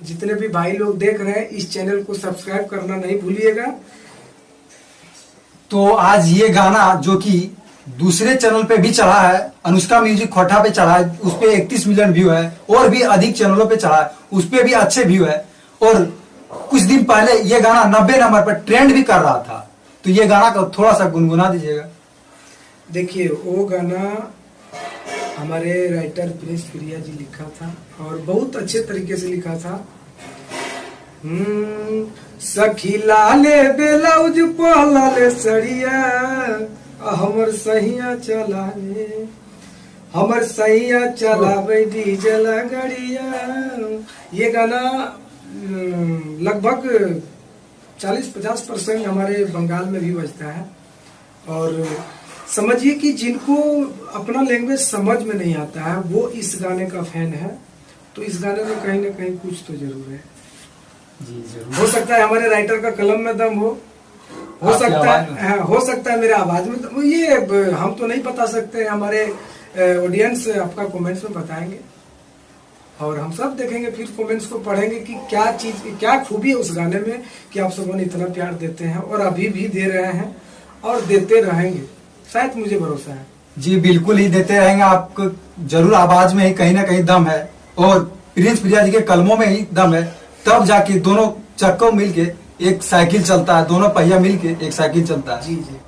जितने भी भाई लोग देख रहे हैं इस चैनल को सब्सक्राइब करना नहीं भूलिएगा। तो आज ये गाना जो कि दूसरे चैनल पे भी चढ़ा है, अनुष्का म्यूजिक खोटा पे चढ़ा है, उस पे 31 मिलियन व्यू है, और भी अधिक चैनलों पे चढ़ा है, उस पे भी अच्छे व्यू है। और कुछ दिन पहले ये गाना 90 नंबर पर ट्रेंड भी कर रहा था। तो ये गाना का थोड़ा सा गुनगुना दीजिएगा। देखिए, वो गाना हमारे राइटर प्रिंस प्रिया जी लिखा था और बहुत अच्छे तरीके से लिखा था। सखी लाले बेलाउज पहलाले सड़िया, हमर सहिया चलावे, हमर सहिया चलावे डीजल गड़िया। ये गाना लगभग 40-50% हमारे बंगाल में भी बजता है। और समझिए कि जिनको अपना लैंग्वेज समझ में नहीं आता है वो इस गाने का फैन है। तो इस गाने में कहीं ना कहीं कुछ तो जरूर है जी जरूर। हो सकता है हमारे राइटर का कलम में दम हो सकता है, हो सकता है मेरे आवाज में दम। ये हम तो नहीं बता सकते, हमारे ऑडियंस आपका कमेंट्स में बताएंगे और हम सब देखेंगे, फिर कमेंट्स को पढ़ेंगे कि क्या चीज, क्या खूबी है उस गाने में कि आप सबों ने इतना प्यार देते हैं और अभी भी दे रहे हैं और देते रहेंगे, शायद मुझे भरोसा है। जी बिल्कुल ही देते रहेंगे। आपको जरूर आवाज में ही कहीं ना कहीं दम है और प्रिंस प्रिया जी के कलमों में ही दम है, तब जाके दोनों चक्कों मिलके एक साइकिल चलता है, दोनों पहिया मिलके एक साइकिल चलता है। जी जी।